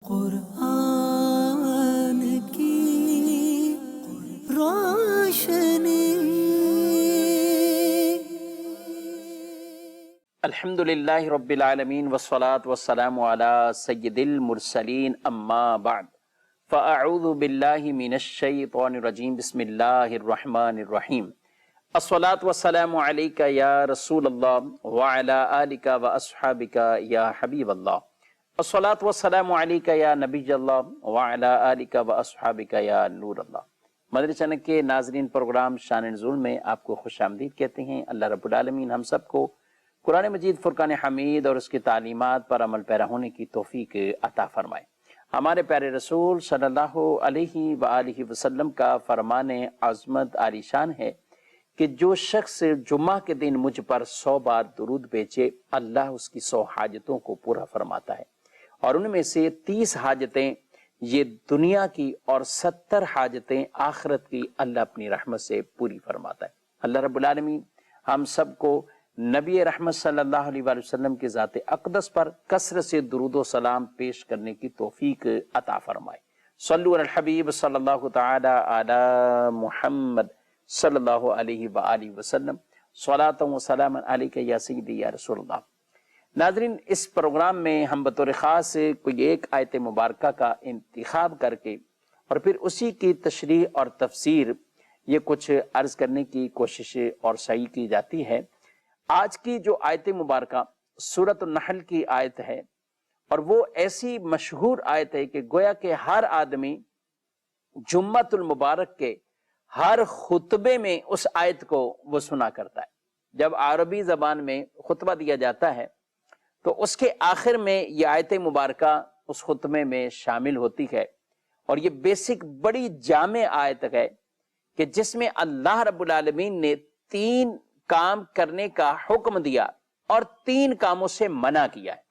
قرآن کی روشنی۔ الحمدللہ رب العالمین والصلاة والسلام علی سید المرسلین اما بعد فاعوذ باللہ من الشیطان الرجیم بسم اللہ الرحمن الرحیم الصلاة والسلام علیکہ یا رسول اللہ وعلی آلکہ واصحابکہ یا حبیب اللہ الصلاة والسلام علیکہ یا نبی اللہ وعلی آلکہ واصحابکہ یا نور اللہ۔ مدنی چینل کے ناظرین، پروگرام شان نزول میں آپ کو خوش آمدید کہتے ہیں۔ اللہ رب العالمین ہم سب کو قرآن مجید فرقان حمید اور اس کی تعلیمات پر عمل پیرا ہونے کی توفیق عطا فرمائے۔ ہمارے پیارے رسول صلی اللہ علیہ وآلہ وسلم کا فرمان عظمت عالی شان ہے کہ جو شخص جمعہ کے دن مجھ پر 100 بار درود بھیجے، اللہ اس کی 100 حاجتوں کو پورا فرماتا ہے، اور ان میں سے 30 حاجتیں یہ دنیا کی اور 70 حاجتیں آخرت کی اللہ اپنی رحمت سے پوری فرماتا ہے۔ اللہ رب العالمین ہم سب کو نبی رحمت صلی اللہ علیہ وآلہ وسلم کی ذات اقدس پر کثرت سے درود و سلام پیش کرنے کی توفیق عطا فرمائے۔ صلو علی الحبیب صلی اللہ تعالی علی محمد صلی اللہ علیہ وآلہ وسلم صلاۃ و سلام علیکہ یا سیدی یا رسول اللہ۔ ناظرین، اس پروگرام میں ہم بطور خاص کوئی ایک آیت مبارکہ کا انتخاب کر کے اور پھر اسی کی تشریح اور تفسیر یہ کچھ عرض کرنے کی کوشش اور سعی کی جاتی ہے۔ آج کی جو آیت مبارکہ سورۃ النحل کی آیت ہے، اور وہ ایسی مشہور آیت ہے کہ گویا کہ ہر آدمی جمعۃ المبارک کے ہر خطبے میں اس آیت کو وہ سنا کرتا ہے۔ جب عربی زبان میں خطبہ دیا جاتا ہے تو اس کے آخر میں یہ آیت مبارکہ اس خطبے میں شامل ہوتی ہے، اور یہ بیسک بڑی جامع آیت ہے کہ جس میں اللہ رب العالمین نے 3 کام کرنے کا حکم دیا اور 3 کاموں سے منع کیا ہے۔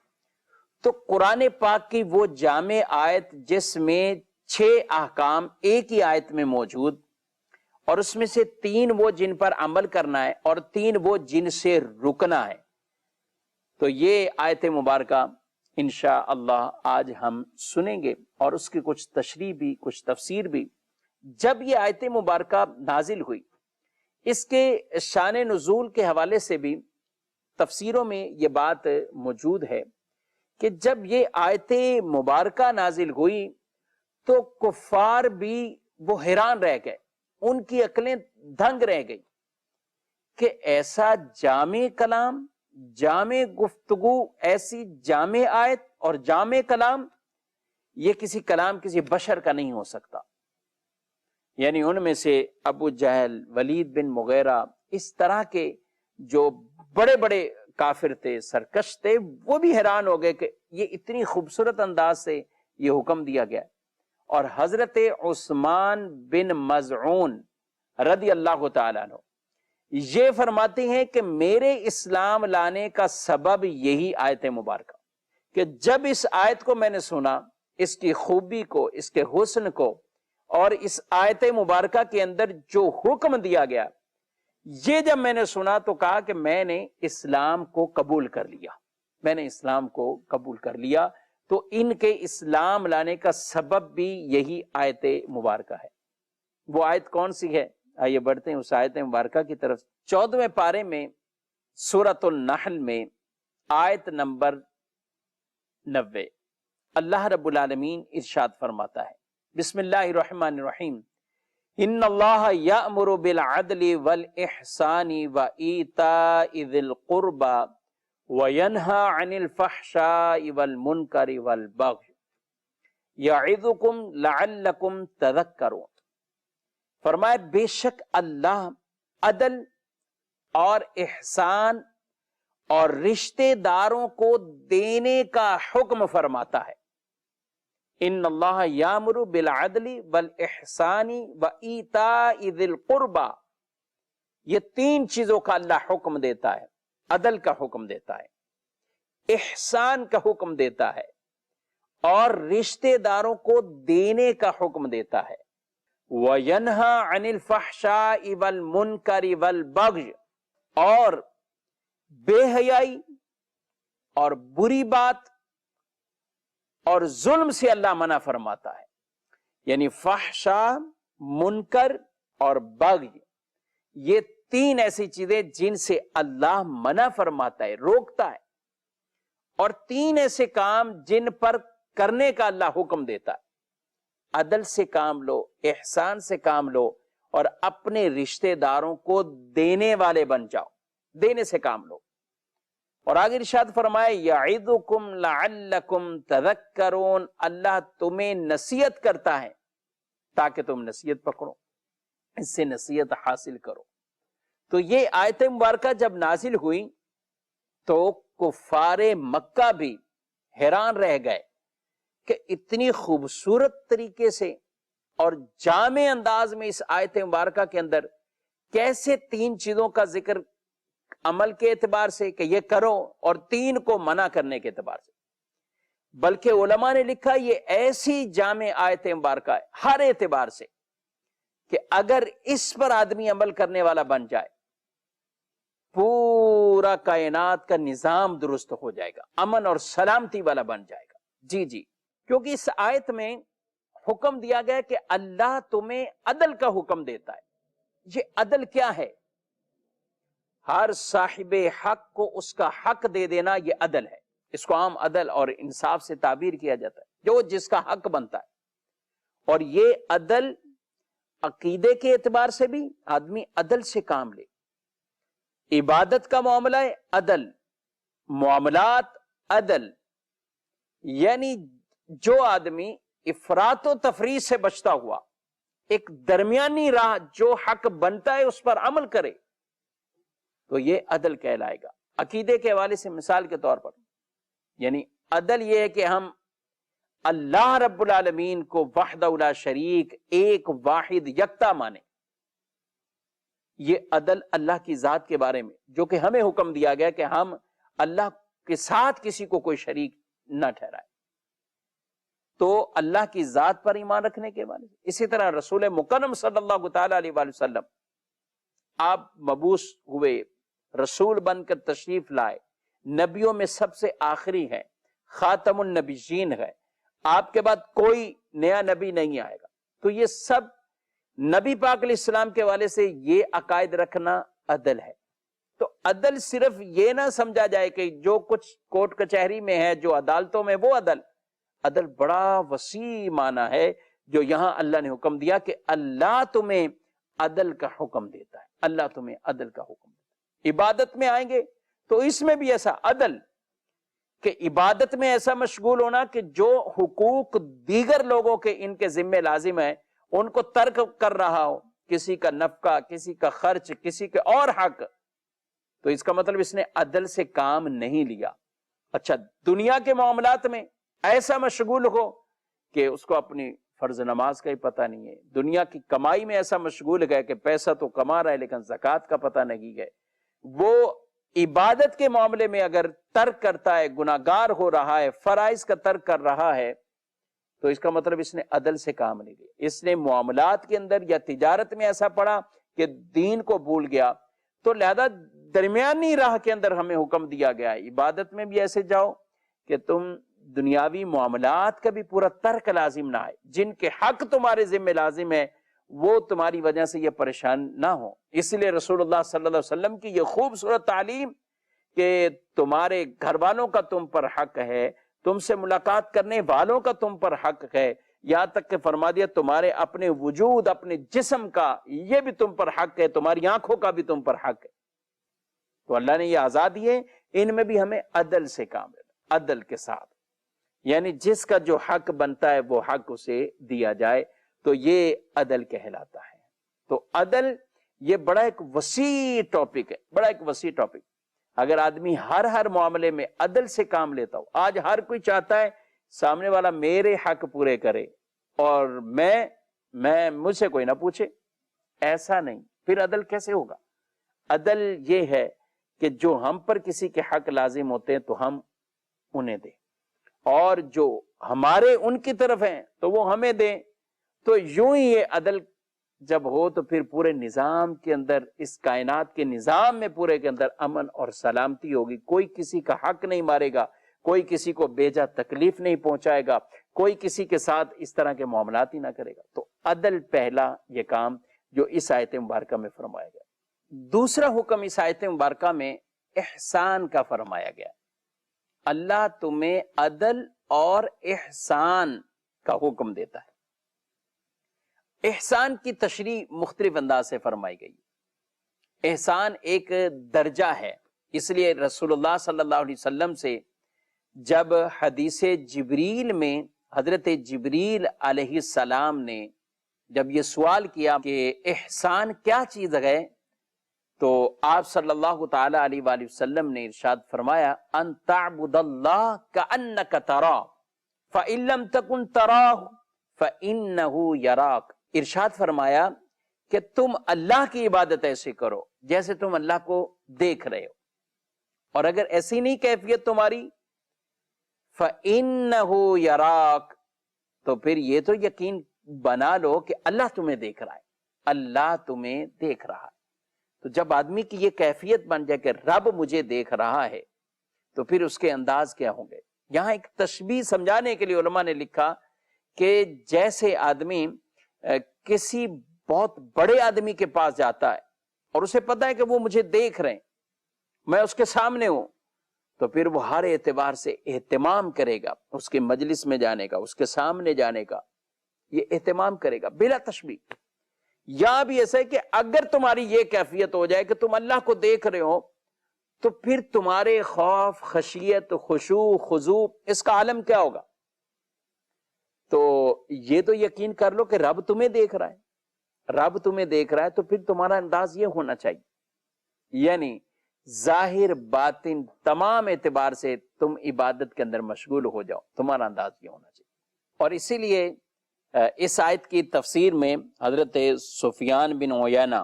تو قرآن پاک کی وہ جامع آیت جس میں 6 احکام ایک ہی آیت میں موجود، اور اس میں سے 3 وہ جن پر عمل کرنا ہے اور 3 وہ جن سے رکنا ہے۔ تو یہ آیت مبارکہ انشاءاللہ آج ہم سنیں گے، اور اس کی کچھ تشریح بھی، کچھ تفسیر بھی۔ جب یہ آیت مبارکہ نازل ہوئی، اس کے شان نزول کے حوالے سے بھی تفسیروں میں یہ بات موجود ہے کہ جب یہ آیت مبارکہ نازل ہوئی تو کفار بھی وہ حیران رہ گئے، ان کی عقلیں دھنگ رہ گئی کہ ایسا جامع کلام، جامع گفتگو، ایسی جامع آیت اور جامع کلام، یہ کسی بشر کا نہیں ہو سکتا۔ یعنی ان میں سے ابو جہل، ولید بن مغیرہ، اس طرح کے جو بڑے بڑے کافر تھے، سرکش تھے، وہ بھی حیران ہو گئے کہ یہ اتنی خوبصورت انداز سے یہ حکم دیا گیا۔ اور حضرت عثمان بن مظعون رضی اللہ تعالیٰ عنہ یہ فرماتے ہیں کہ میرے اسلام لانے کا سبب یہی آیت مبارکہ، کہ جب اس آیت کو میں نے سنا، اس کی خوبی کو، اس کے حسن کو، اور اس آیت مبارکہ کے اندر جو حکم دیا گیا، یہ جب میں نے سنا تو کہا کہ میں نے اسلام کو قبول کر لیا، میں نے اسلام کو قبول کر لیا۔ تو ان کے اسلام لانے کا سبب بھی یہی آیت مبارکہ ہے۔ وہ آیت کون سی ہے؟ آئیے بڑھتے ہیں اس آیت مبارکہ کی طرف۔ 14ویں پارے میں سورۃ النحل میں آیت نمبر 90 اللہ رب العالمین ارشاد فرماتا ہے، بسم اللہ الرحمن الرحیم، ان اللہ یأمر بالعدل والاحسان وایتاء ذی القربى وینہی عن الفحشاء والمنکر والبغی یعظکم لعلکم تذکرون۔ فرمایا بے شک اللہ عدل اور احسان اور رشتہ داروں کو دینے کا حکم فرماتا ہے۔ ان اللہ یامر بالعدل والاحسان وایتاء ذی القربى، یہ 3 چیزوں کا اللہ حکم دیتا ہے۔ عدل کا حکم دیتا ہے، احسان کا حکم دیتا ہے، اور رشتہ داروں کو دینے کا حکم دیتا ہے۔ وَيَنْهَى عَنِ الْفَحْشَاءِ وَالْمُنْكَرِ وَالْبَغْيِ، اور بے حیائی اور بری بات اور ظلم سے اللہ منع فرماتا ہے. یعنی فحشا، منکر اور بغی، یہ تین ایسی چیزیں جن سے اللہ منع فرماتا ہے، روکتا ہے، اور تین ایسے کام جن پر کرنے کا اللہ حکم دیتا ہے. عدل سے کام لو، احسان سے کام لو، اور اپنے رشتہ داروں کو دینے والے بن جاؤ، دینے سے کام لو. اور آگے ارشاد فرمائے یعظکم لعلکم تذکرون، اللہ تمہیں نصیحت کرتا ہے تاکہ تم نصیحت پکڑو، اس سے نصیحت حاصل کرو. تو یہ آیت مبارکہ جب نازل ہوئی تو کفار مکہ بھی حیران رہ گئے کہ اتنی خوبصورت طریقے سے اور جامع انداز میں اس آیت مبارکہ کے اندر کیسے تین چیزوں کا ذکر عمل کے اعتبار سے کہ یہ کرو، اور تین کو منع کرنے کے اعتبار سے. بلکہ علماء نے لکھا یہ ایسی جامع آیت مبارکہ ہے ہر اعتبار سے کہ اگر اس پر آدمی عمل کرنے والا بن جائے پورا کائنات کا نظام درست ہو جائے گا، امن اور سلامتی والا بن جائے گا. جی کیونکہ اس آیت میں حکم دیا گیا کہ اللہ تمہیں عدل کا حکم دیتا ہے. یہ عدل کیا ہے؟ ہر صاحب حق کو اس کا حق دے دینا، یہ عدل ہے. اس کو عام عدل اور انصاف سے تعبیر کیا جاتا ہے، جو جس کا حق بنتا ہے. اور یہ عدل عقیدے کے اعتبار سے بھی آدمی عدل سے کام لے. عبادت کا معاملہ ہے عدل، معاملات عدل. یعنی جو آدمی افراط و تفریط سے بچتا ہوا ایک درمیانی راہ جو حق بنتا ہے اس پر عمل کرے تو یہ عدل کہلائے گا. عقیدے کے حوالے سے مثال کے طور پر یعنی عدل یہ ہے کہ ہم اللہ رب العالمین کو وحدہ لا شریک، ایک واحد یکتا مانے. یہ عدل اللہ کی ذات کے بارے میں جو کہ ہمیں حکم دیا گیا کہ ہم اللہ کے ساتھ کسی کو کوئی شریک نہ ٹھہرائے. تو اللہ کی ذات پر ایمان رکھنے کے بارے میں اسی طرح رسول مکرم صلی اللہ تعالی علیہ وآلہ وسلم آپ مبعوث ہوئے، رسول بن کر تشریف لائے، نبیوں میں سب سے آخری ہے، خاتم النبیین ہے، آپ کے بعد کوئی نیا نبی نہیں آئے گا. تو یہ سب نبی پاک علیہ السلام کے حوالے سے یہ عقائد رکھنا عدل ہے. تو عدل صرف یہ نہ سمجھا جائے کہ جو کچھ کورٹ کچہری میں ہے، جو عدالتوں میں، وہ عدل. عدل بڑا وسیع معنی ہے جو یہاں اللہ نے حکم دیا کہ اللہ تمہیں عدل کا حکم دیتا ہے، اللہ تمہیں عدل کا حکم دیتا ہے. عبادت میں آئیں گے تو اس میں بھی ایسا عدل کہ عبادت میں ایسا مشغول ہونا کہ جو حقوق دیگر لوگوں کے ان کے ذمہ لازم ہے ان کو ترک کر رہا ہو، کسی کا نفقہ، کسی کا خرچ، کسی کے اور حق، تو اس کا مطلب اس نے عدل سے کام نہیں لیا. اچھا، دنیا کے معاملات میں ایسا مشغول ہو کہ اس کو اپنی فرض نماز کا ہی پتہ نہیں ہے، دنیا کی کمائی میں ایسا مشغول گئے کہ پیسہ تو کما رہا ہے لیکن زکوٰۃ کا پتہ نہیں ہے. وہ عبادت کے معاملے میں اگر ترک کرتا ہے، گناہگار ہو رہا ہے، فرائض کا ترک کر رہا ہے، تو اس کا مطلب اس نے عدل سے کام نہیں لیا. اس نے معاملات کے اندر یا تجارت میں ایسا پڑا کہ دین کو بھول گیا. تو لہذا درمیانی راہ کے اندر ہمیں حکم دیا گیا ہے عبادت میں بھی ایسے جاؤ کہ تم دنیاوی معاملات کا بھی پورا ترک لازم نہ آئے، جن کے حق تمہارے ذمہ لازم ہے وہ تمہاری وجہ سے یہ پریشان نہ ہو. اس لیے رسول اللہ صلی اللہ علیہ وسلم کی یہ خوبصورت تعلیم کہ تمہارے گھر والوں کا تم پر حق ہے، تم سے ملاقات کرنے والوں کا تم پر حق ہے، یہاں تک کہ فرما دیا تمہارے اپنے وجود، اپنے جسم کا یہ بھی تم پر حق ہے، تمہاری آنکھوں کا بھی تم پر حق ہے. تو اللہ نے یہ آزادی ہے، ان میں بھی ہمیں عدل سے کام لینا، عدل کے ساتھ، یعنی جس کا جو حق بنتا ہے وہ حق اسے دیا جائے، تو یہ عدل کہلاتا ہے. تو عدل یہ بڑا ایک وسیع ٹاپک ہے، بڑا ایک وسیع ٹاپک. اگر آدمی ہر معاملے میں عدل سے کام لیتا ہو، آج ہر کوئی چاہتا ہے سامنے والا میرے حق پورے کرے اور میں مجھ سے کوئی نہ پوچھے. ایسا نہیں، پھر عدل کیسے ہوگا؟ عدل یہ ہے کہ جو ہم پر کسی کے حق لازم ہوتے ہیں تو ہم انہیں دیں، اور جو ہمارے ان کی طرف ہیں تو وہ ہمیں دیں. تو یوں ہی یہ عدل جب ہو تو پھر پورے نظام کے اندر، اس کائنات کے نظام میں پورے کے اندر امن اور سلامتی ہوگی. کوئی کسی کا حق نہیں مارے گا، کوئی کسی کو بیجا تکلیف نہیں پہنچائے گا، کوئی کسی کے ساتھ اس طرح کے معاملات ہی نہ کرے گا۔ تو عدل پہلا یہ کام جو اس آیت مبارکہ میں فرمایا گیا۔ دوسرا حکم اس آیت مبارکہ میں احسان کا فرمایا گیا۔ اللہ تمہیں عدل اور احسان کا حکم دیتا ہے۔ احسان کی تشریح مختلف انداز سے فرمائی گئی۔ احسان ایک درجہ ہے، اس لیے رسول اللہ صلی اللہ علیہ وسلم سے جب حدیث جبریل میں حضرت جبریل علیہ السلام نے جب یہ سوال کیا کہ احسان کیا چیز ہے، تو آپ صلی اللہ تعالی علیہ وآلہ وسلم نے ارشاد فرمایا ان تعبد اللہ کأنک تراہ فإن لم تکن تراہ فإنہ یراک۔ ارشاد فرمایا کہ تم اللہ کی عبادت ایسے کرو جیسے تم اللہ کو دیکھ رہے ہو، اور اگر ایسی نہیں کیفیت تمہاری فإنہ یراک، تو پھر یہ تو یقین بنا لو کہ اللہ تمہیں دیکھ رہا ہے، اللہ تمہیں دیکھ رہا ہے۔ تو جب آدمی کی یہ کیفیت بن جائے کہ رب مجھے دیکھ رہا ہے، تو پھر اس کے انداز کیا ہوں گے۔ یہاں ایک تشبیہ سمجھانے کے لیے علماء نے لکھا کہ جیسے آدمی کسی بہت بڑے آدمی کے پاس جاتا ہے اور اسے پتا ہے کہ وہ مجھے دیکھ رہے ہیں، میں اس کے سامنے ہوں، تو پھر وہ ہر اعتبار سے اہتمام کرے گا، اس کے مجلس میں جانے کا، اس کے سامنے جانے کا، یہ اہتمام کرے گا بلا تشبیہ۔ یا بھی ایسا ہے کہ اگر تمہاری یہ کیفیت ہو جائے کہ تم اللہ کو دیکھ رہے ہو، تو پھر تمہارے خوف، خشیت، خشوع، خضوع اس کا عالم کیا ہوگا؟ تو یہ تو یقین کر لو کہ رب تمہیں دیکھ رہا ہے، رب تمہیں دیکھ رہا ہے، تو پھر تمہارا انداز یہ ہونا چاہیے، یعنی ظاہر باطن تمام اعتبار سے تم عبادت کے اندر مشغول ہو جاؤ، تمہارا انداز یہ ہونا چاہیے۔ اور اسی لیے اس آیت کی تفسیر میں حضرت سفیان بن عیینہ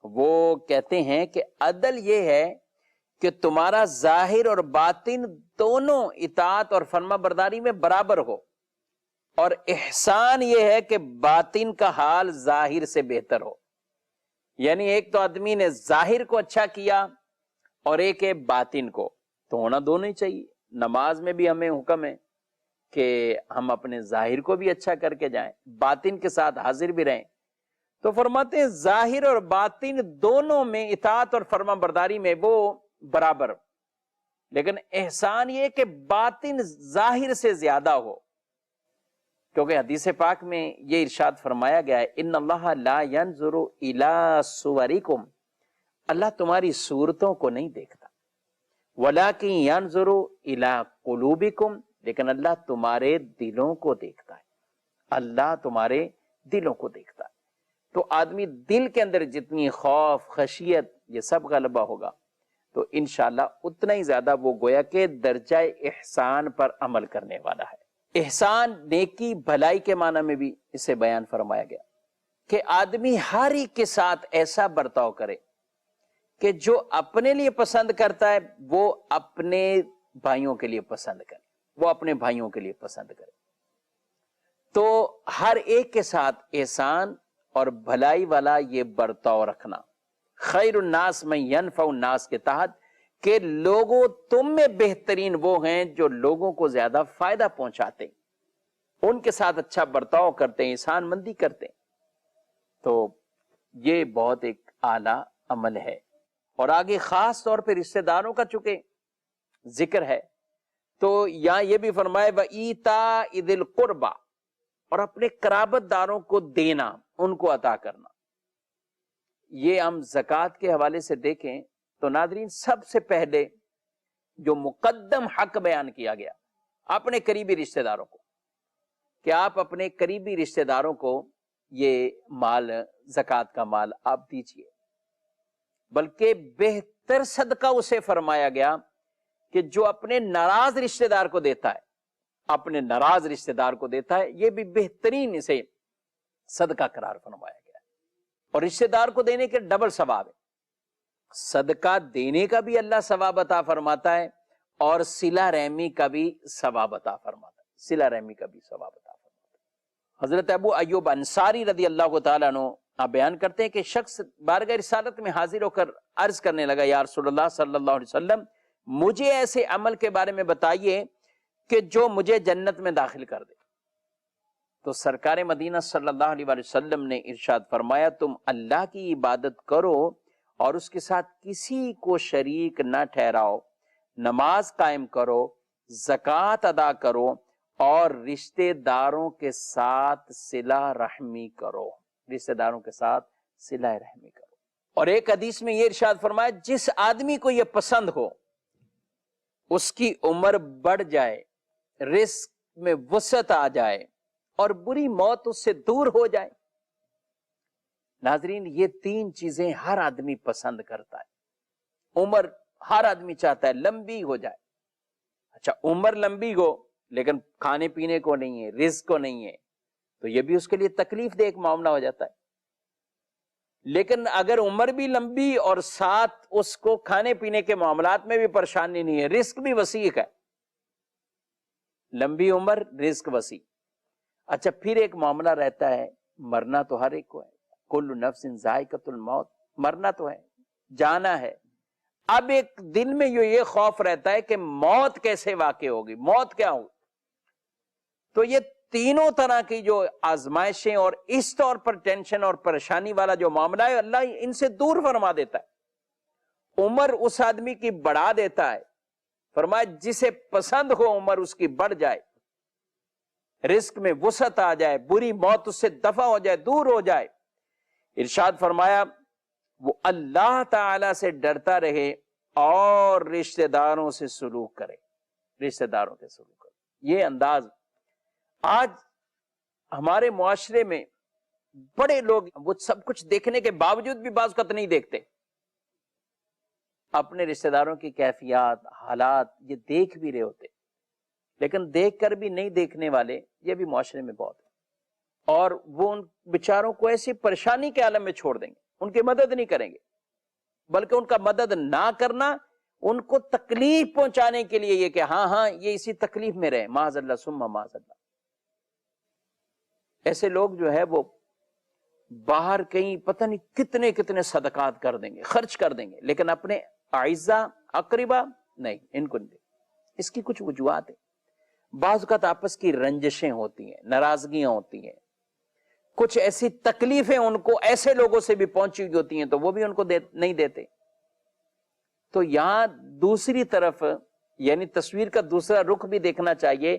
وہ کہتے ہیں کہ عدل یہ ہے کہ تمہارا ظاہر اور باطن دونوں اطاعت اور فرما برداری میں برابر ہو، اور احسان یہ ہے کہ باطن کا حال ظاہر سے بہتر ہو۔ یعنی ایک تو آدمی نے ظاہر کو اچھا کیا اور ایک ہے باطن کو، تو ہونا دونوں ہی چاہیے۔ نماز میں بھی ہمیں حکم ہے کہ ہم اپنے ظاہر کو بھی اچھا کر کے جائیں، باطن کے ساتھ حاضر بھی رہیں۔ تو فرماتے ہیں ظاہر اور باطن دونوں میں اطاعت اور فرما برداری میں وہ برابر، لیکن احسان یہ کہ باطن ظاہر سے زیادہ ہو، کیونکہ حدیث پاک میں یہ ارشاد فرمایا گیا ہے ان اللہ لا ينظر الى صورکم، اللہ تمہاری صورتوں کو نہیں دیکھتا، ولکن ينظر الى قلوبکم، لیکن اللہ تمہارے دلوں کو دیکھتا ہے، اللہ تمہارے دلوں کو دیکھتا ہے۔ تو آدمی دل کے اندر جتنی خوف، خشیت یہ سب غلبہ ہوگا، تو انشاءاللہ اتنا ہی زیادہ وہ گویا کہ درجہ احسان پر عمل کرنے والا ہے۔ احسان نیکی بھلائی کے معنی میں بھی اسے بیان فرمایا گیا کہ آدمی ہر ایک کے ساتھ ایسا برتاؤ کرے کہ جو اپنے لیے پسند کرتا ہے وہ اپنے بھائیوں کے لیے پسند کرے، وہ اپنے بھائیوں کے لیے پسند کرے۔ تو ہر ایک کے ساتھ احسان اور بھلائی والا یہ برتاؤ رکھنا، خیر الناس من ینفع الناس کے تحت، کہ لوگوں تم میں بہترین وہ ہیں جو لوگوں کو زیادہ فائدہ پہنچاتے ہیں، ان کے ساتھ اچھا برتاؤ کرتے ہیں، احسان مندی کرتے ہیں۔ تو یہ بہت ایک اعلیٰ عمل ہے۔ اور آگے خاص طور پہ رشتہ داروں کا چونکہ ذکر ہے، تو یہاں یہ بھی فرمائے وَإِيتَاءِ ذِي الْقُرْبَى، اور اپنے قرابت داروں کو دینا، ان کو عطا کرنا۔ یہ ہم زکوٰۃ کے حوالے سے دیکھیں تو ناظرین سب سے پہلے جو مقدم حق بیان کیا گیا اپنے قریبی رشتہ داروں کو، کہ آپ اپنے قریبی رشتہ داروں کو یہ مال، زکوٰۃ کا مال آپ دیجئے، بلکہ بہتر صدقہ اسے فرمایا گیا کہ جو اپنے ناراض رشتہ دار کو دیتا ہے، اپنے ناراض رشتہ دار کو دیتا ہے، یہ بھی بہترین اسے صدقہ قرار فرمایا گیا ہے۔ اور رشتہ دار کو دینے کے ڈبل ثواب ہے، صدقہ دینے کا بھی اللہ ثواب عطا فرماتا ہے، اور صلہ رحمی کا بھی ثواب عطا فرماتا ہے، صلہ رحمی کا بھی ثواب عطا فرماتا ہے۔ حضرت ابو ایوب انصاری رضی اللہ تعالیٰ عنہ آپ بیان کرتے ہیں کہ شخص بارگاہ رسالت میں حاضر ہو کر عرض کرنے لگا یا رسول اللہ صلی اللہ علیہ وسلم، مجھے ایسے عمل کے بارے میں بتائیے کہ جو مجھے جنت میں داخل کر دے۔ تو سرکار مدینہ صلی اللہ علیہ وآلہ وسلم نے ارشاد فرمایا تم اللہ کی عبادت کرو اور اس کے ساتھ کسی کو شریک نہ ٹھہراؤ، نماز قائم کرو، زکوٰۃ ادا کرو اور رشتہ داروں کے ساتھ صلہ رحمی کرو، رشتہ داروں کے ساتھ صلہ رحمی کرو۔ اور ایک حدیث میں یہ ارشاد فرمایا جس آدمی کو یہ پسند ہو اس کی عمر بڑھ جائے، رزق میں وسعت آ جائے اور بری موت اس سے دور ہو جائے۔ ناظرین، یہ تین چیزیں ہر آدمی پسند کرتا ہے۔ عمر ہر آدمی چاہتا ہے لمبی ہو جائے۔ اچھا، عمر لمبی ہو لیکن کھانے پینے کو نہیں ہے، رزق کو نہیں ہے، تو یہ بھی اس کے لیے تکلیف دہ ایک معاملہ ہو جاتا ہے۔ لیکن اگر عمر بھی لمبی اور ساتھ اس کو کھانے پینے کے معاملات میں بھی پریشانی نہیں ہے، رزق بھی وسیع ہے، لمبی عمر، رزق وسیع۔ اچھا، پھر ایک معاملہ رہتا ہے، مرنا تو ہر ایک کو ہے، کل نفس ذائقۃ الموت، مرنا تو ہے، جانا ہے۔ اب ایک دل میں یہ خوف رہتا ہے کہ موت کیسے واقع ہوگی، موت کیا ہوگی۔ تو یہ تینوں طرح کی جو آزمائشیں اور اس طور پر ٹینشن اور پریشانی والا جو معاملہ ہے، اللہ ان سے دور فرما دیتا ہے۔ عمر اس آدمی کی بڑھا دیتا ہے، فرمایا جسے پسند ہو عمر اس کی بڑھ جائے، رزق میں وسعت آ جائے، بری موت اس سے دفع ہو جائے، دور ہو جائے۔ ارشاد فرمایا وہ اللہ تعالی سے ڈرتا رہے اور رشتہ داروں سے سلوک کرے، رشتہ داروں کے سلوک کرے۔ یہ انداز آج ہمارے معاشرے میں بڑے لوگ وہ سب کچھ دیکھنے کے باوجود بھی بعض اوقات نہیں دیکھتے، اپنے رشتہ داروں کی کیفیات، حالات یہ دیکھ بھی رہے ہوتے، لیکن دیکھ کر بھی نہیں دیکھنے والے یہ بھی معاشرے میں بہت ہیں، اور وہ ان بیچاروں کو ایسی پریشانی کے عالم میں چھوڑ دیں گے، ان کی مدد نہیں کریں گے، بلکہ ان کا مدد نہ کرنا ان کو تکلیف پہنچانے کے لیے یہ کہ ہاں یہ اسی تکلیف میں رہے، معاذ اللہ ثم معاذ اللہ۔ ایسے لوگ جو ہے وہ باہر کہیں پتہ نہیں کتنے کتنے صدقات کر دیں گے، خرچ کر دیں گے، لیکن اپنے اعزا اقربا نہیں، ان کو نہیں دیں۔ اس کی کچھ وجوہات ہیں، بعض اوقات آپس کی رنجشیں ہوتی ہیں، ناراضگیاں ہوتی ہیں، کچھ ایسی تکلیفیں ان کو ایسے لوگوں سے بھی پہنچی ہوئی ہوتی ہیں تو وہ بھی ان کو نہیں دیتے۔ تو یہاں دوسری طرف یعنی تصویر کا دوسرا رخ بھی دیکھنا چاہیے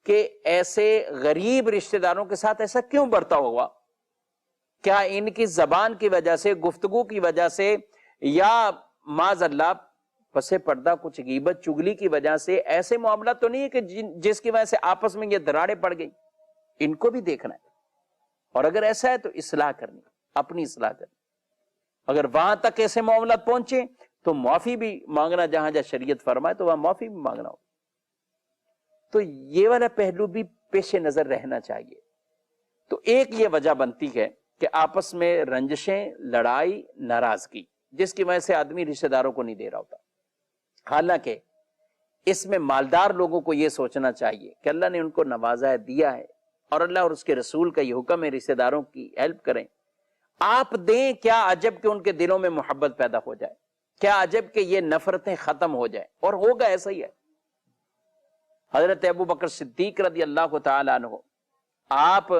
کہ ایسے غریب رشتہ داروں کے ساتھ ایسا کیوں برتاؤ ہوا؟ کیا ان کی زبان کی وجہ سے، گفتگو کی وجہ سے، یا معاذ اللہ پس پردہ کچھ غیبت چگلی کی وجہ سے ایسے معاملہ تو نہیں ہے کہ جس کی وجہ سے آپس میں یہ دراڑیں پڑ گئی؟ ان کو بھی دیکھنا ہے، اور اگر ایسا ہے تو اصلاح کرنی، اپنی اصلاح کرنی۔ اگر وہاں تک ایسے معاملات پہنچے تو معافی بھی مانگنا، جہاں جہاں شریعت فرمائے تو وہاں معافی بھی مانگنا ہو۔ تو یہ والا پہلو بھی پیش نظر رہنا چاہیے۔ تو ایک یہ وجہ بنتی ہے کہ آپس میں رنجشیں، لڑائی، ناراضگی، جس کی وجہ سے آدمی رشتہ داروں کو نہیں دے رہا ہوتا۔ حالانکہ اس میں مالدار لوگوں کو یہ سوچنا چاہیے کہ اللہ نے ان کو نوازا ہے، دیا ہے، اور اللہ اور اس کے رسول کا یہ حکم ہے رشتہ داروں کی ہیلپ کریں۔ آپ دیں، کیا عجب کہ ان کے دلوں میں محبت پیدا ہو جائے، کیا عجب کہ یہ نفرتیں ختم ہو جائیں، اور ہوگا ایسا ہی ہے۔ حضرت ابو بکر صدیق رضی اللہ تعالیٰ عنہ، آپ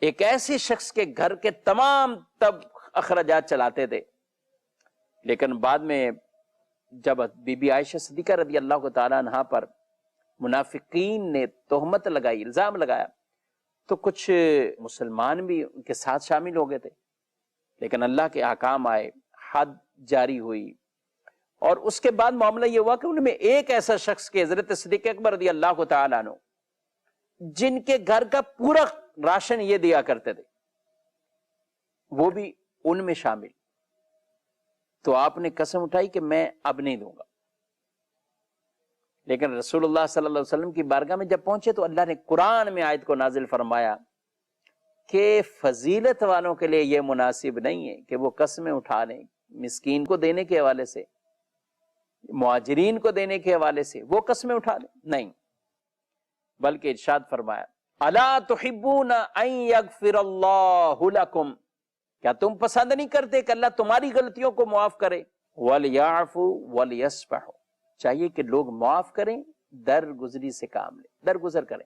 ایک ایسے شخص کے گھر کے تمام اخراجات چلاتے تھے، لیکن بعد میں جب بی بی عائشہ صدیقہ رضی اللہ تعالیٰ عنہ پر منافقین نے تہمت لگائی، الزام لگایا، تو کچھ مسلمان بھی ان کے ساتھ شامل ہو گئے تھے، لیکن اللہ کے احکام آئے، حد جاری ہوئی، اور اس کے بعد معاملہ یہ ہوا کہ ان میں ایک ایسا شخص کے حضرت صدیق اکبر رضی اللہ تعالیٰ عنہ جن کے گھر کا پورا راشن یہ دیا کرتے تھے، وہ بھی ان میں شامل۔ تو آپ نے قسم اٹھائی کہ میں اب نہیں دوں گا، لیکن رسول اللہ صلی اللہ علیہ وسلم کی بارگاہ میں جب پہنچے تو اللہ نے قرآن میں آیت کو نازل فرمایا کہ فضیلت والوں کے لیے یہ مناسب نہیں ہے کہ وہ قسمیں اٹھا لیں، مسکین کو دینے کے حوالے سے، مہاجرین کو دینے کے حوالے سے وہ قسمیں اٹھا لیں، نہیں، بلکہ ارشاد فرمایا الا تحبون ان یغفر اللہ لکم، کیا تم پسند نہیں کرتے کہ اللہ تمہاری غلطیوں کو معاف کرے؟ وَلْيَعْفُوا وَلْيَصْفَحُوا، چاہیے کہ لوگ معاف کریں درگزری سے کام لیں، درگزر کریں۔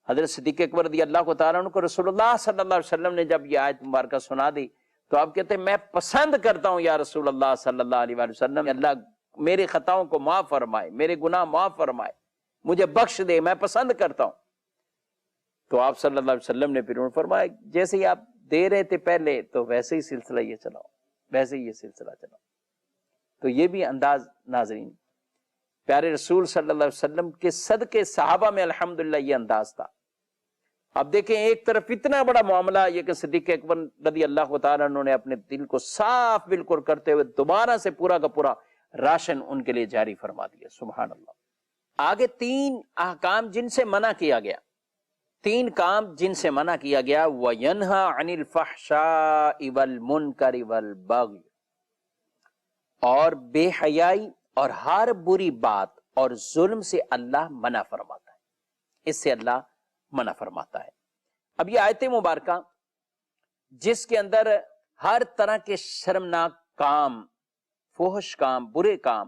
حضرت صدیق اکبر رضی اللہ تعالیٰ عنہ کو رسول اللہ صلی اللہ علیہ وسلم نے جب یہ آیت مبارکہ سنا دی تو آپ کہتے ہیں میں پسند کرتا ہوں یا رسول اللہ صلی اللہ علیہ وسلم، اللہ میرے خطاؤں کو معاف فرمائے، میرے گناہ معاف فرمائے، مجھے بخش دے، میں پسند کرتا ہوں۔ تو آپ صلی اللہ علیہ وسلم نے پھر فرمایا جیسے ہی آپ دے رہے تھے پہلے تو ویسے ہی سلسلہ یہ چلاؤ، ویسے ہی یہ سلسلہ چلاؤ۔ تو یہ بھی انداز ناظرین پیارے رسول صلی اللہ علیہ وسلم کے صدقے صحابہ میں الحمدللہ یہ انداز تھا۔ اب دیکھیں ایک طرف اتنا بڑا معاملہ یہ کہ صدیق اکبر رضی اللہ تعالیٰ عنہ نے اپنے دل کو صاف بالکل کرتے ہوئے دوبارہ سے پورا کا پورا راشن ان کے لیے جاری فرما دیا، سبحان اللہ۔ آگے 3 احکام جن سے منع کیا گیا، 3 کام جن سے منع کیا گیا، وَيَنْهَا عَنِ الْفَحْشَاءِ وَالْمُنْكَرِ وَالْبَغْيِ، اور بے حیائی اور ہر بری بات اور ظلم سے اللہ منع فرماتا ہے، اس سے اللہ منع فرماتا ہے۔ اب یہ آیت مبارکہ جس کے اندر ہر طرح کے شرمناک کام، فحش کام، برے کام،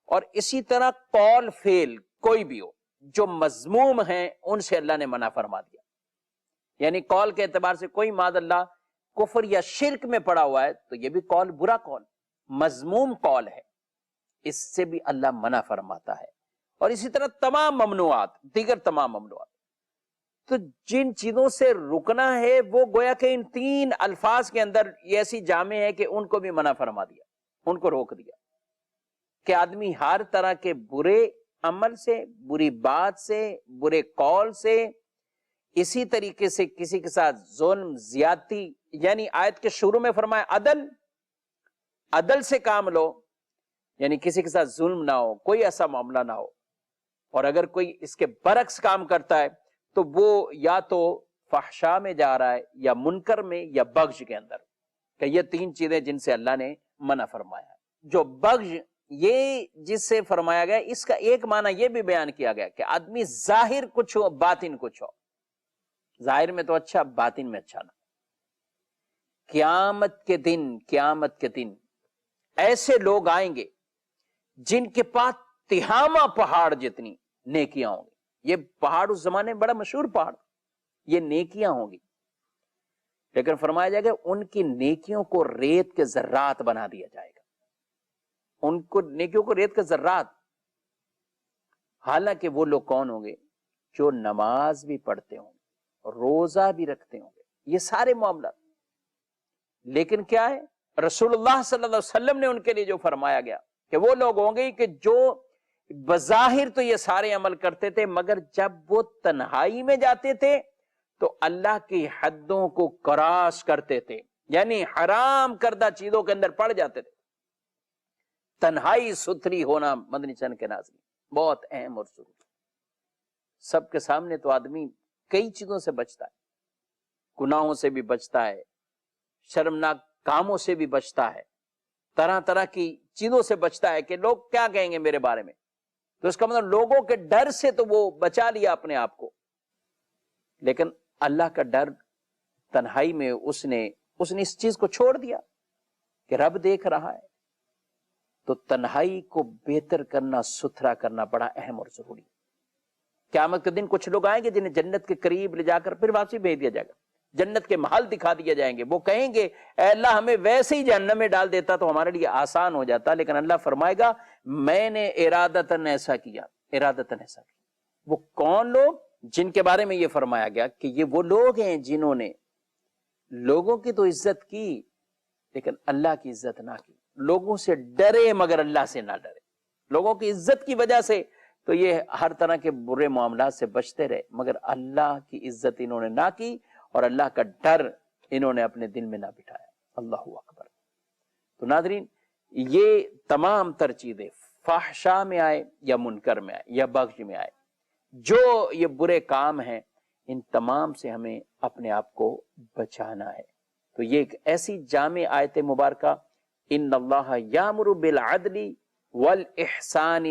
اور اسی طرح قول فعل کوئی بھی ہو جو مذموم ہیں ان سے اللہ نے منع فرما دیا۔ یعنی قول کے اعتبار سے کوئی معاذ اللہ کفر یا شرک میں پڑا ہوا ہے تو یہ بھی قول برا قول، مذموم قول ہے، اس سے بھی اللہ منع فرماتا ہے۔ اور اسی طرح تمام ممنوعات، دیگر تمام ممنوعات، تو جن چیزوں سے رکنا ہے وہ گویا کہ ان 3 الفاظ کے اندر یہ ایسی جامع ہے کہ ان کو بھی منع فرما دیا، ان کو روک دیا کہ آدمی ہر طرح کے برے عمل سے، بری بات سے، برے قول سے، اسی طریقے سے کسی کے ساتھ ظلم، زیادتی، یعنی آیت کے شروع میں فرمایا عدل سے کام لو، یعنی کسی کے ساتھ ظلم نہ ہو، کوئی ایسا معاملہ نہ ہو۔ اور اگر کوئی اس کے برعکس کام کرتا ہے تو وہ یا تو فحشاء میں جا رہا ہے یا منکر میں یا بغض کے اندر، کہ یہ 3 چیزیں جن سے اللہ نے منع فرمایا ہے۔ جو بغض یہ جس سے فرمایا گیا، اس کا ایک معنی یہ بھی بیان کیا گیا کہ آدمی ظاہر کچھ ہو باطن کچھ ہو، ظاہر میں تو اچھا باطن میں اچھا نہ۔ قیامت کے دن ایسے لوگ آئیں گے جن کے پاس تہامہ پہاڑ جتنی نیکیاں ہوں گی۔ یہ پہاڑ اس زمانے میں بڑا مشہور پہاڑ، یہ نیکیاں ہوں گی، لیکن فرمایا جائے گا ان کی نیکیوں کو ریت کے ذرات بنا دیا جائے گا، ان کو نیکیوں کو ریت کے ذرات۔ حالانکہ وہ لوگ کون ہوں گے؟ جو نماز بھی پڑھتے ہوں گے، روزہ بھی رکھتے ہوں گے، یہ سارے معاملات۔ لیکن کیا ہے؟ رسول اللہ صلی اللہ علیہ وسلم نے ان کے لیے جو فرمایا گیا کہ وہ لوگ ہوں گے کہ جو بظاہر تو یہ سارے عمل کرتے تھے، مگر جب وہ تنہائی میں جاتے تھے تو اللہ کی حدوں کو کراس کرتے تھے، یعنی حرام کردہ چیزوں کے اندر پڑ جاتے تھے۔ تنہائی ستھری ہونا مدنی چین کے ناظرین بہت اہم اور ضروری۔ سب کے سامنے تو آدمی کئی چیزوں سے بچتا ہے، گناہوں سے بھی بچتا ہے، شرمناک کاموں سے بھی بچتا ہے، طرح طرح کی چیزوں سے بچتا ہے کہ لوگ کیا کہیں گے میرے بارے میں۔ تو اس کا مطلب لوگوں کے ڈر سے تو وہ بچا لیا اپنے آپ کو، لیکن اللہ کا ڈر تنہائی میں اس نے اس چیز کو چھوڑ دیا کہ رب دیکھ رہا ہے۔ تو تنہائی کو بہتر کرنا، ستھرا کرنا بڑا اہم اور ضروری ہے۔ قیامت کے دن کچھ لوگ آئیں گے جنہیں جنت کے قریب لے جا کر پھر واپسی بھیج دیا جائے گا، جنت کے محل دکھا دیے جائیں گے۔ وہ کہیں گے اے اللہ ہمیں ویسے ہی جہنم میں ڈال دیتا تو ہمارے لیے آسان ہو جاتا، لیکن اللہ فرمائے گا میں نے ارادتاً ایسا کیا، ارادتاً ایسا کیا۔ وہ کون لوگ؟ جن کے بارے میں یہ فرمایا گیا کہ یہ وہ لوگ ہیں جنہوں نے لوگوں کی تو عزت کی لیکن اللہ کی عزت نہ کی، لوگوں سے ڈرے مگر اللہ سے نہ ڈرے۔ لوگوں کی عزت کی وجہ سے تو یہ ہر طرح کے برے معاملات سے بچتے رہے، مگر اللہ کی عزت انہوں نے نہ کی اور اللہ کا ڈر انہوں نے اپنے دل میں نہ بٹھایا۔ اللہ اکبر۔ تو ناظرین یہ تمام تر چیزیں فحشاء میں آئے یا منکر میں آئے یا بغض میں آئے، جو یہ برے کام ہیں، ان تمام سے ہمیں اپنے آپ کو بچانا ہے۔ تو یہ ایک ایسی جامع آیت مبارکہ، ان اللہ یامر بالعدل والاحسان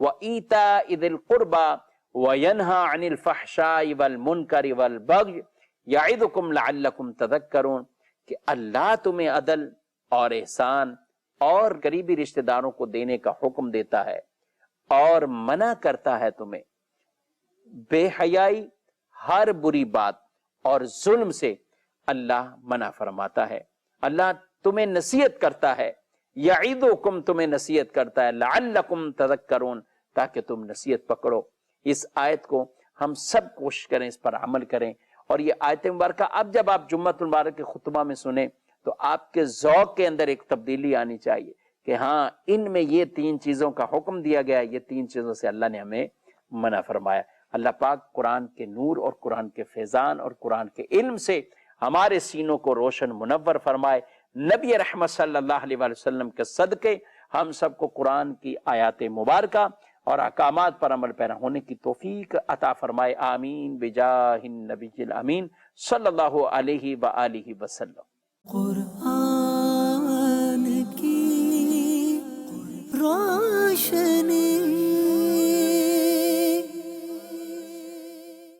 وایتاء ذی القربى وینہی عن الفحشاء والمنکر والبغی یعظکم لعلکم تذکرون، کہ اللہ تمہیں عدل اور احسان اور قریبی رشتہ داروں کو دینے کا حکم دیتا ہے، اور منع کرتا ہے تمہیں بے حیائی، ہر بری بات اور ظلم سے اللہ منع فرماتا ہے۔ اللہ تمہیں نصیحت کرتا ہے، یعیدکم تمہیں نصیحت کرتا ہے، لعلکم تذکرون تاکہ تم نصیحت پکڑو۔ اس آیت کو ہم سب کوشش کریں، اس پر عمل کریں، اور یہ آیت مبارکہ اب جب آپ جمعۃ المبارک کے خطبہ میں سنیں تو آپ کے ذوق کے اندر ایک تبدیلی آنی چاہیے کہ ہاں ان میں یہ 3 چیزوں کا حکم دیا گیا ہے، یہ 3 چیزوں سے اللہ نے ہمیں منع فرمایا۔ اللہ پاک قرآن کے نور اور قرآن کے فیضان اور قرآن کے علم سے ہمارے سینوں کو روشن منور فرمائے۔ نبی رحمت صلی اللہ علیہ وآلہ وسلم کے صدقے ہم سب کو قرآن کی آیات مبارکہ اور احکامات پر عمل پیرا ہونے کی توفیق عطا فرمائے، آمین بجاہ النبی الامین صلی اللہ علیہ وآلہ وسلم۔ قرآن کی روشنی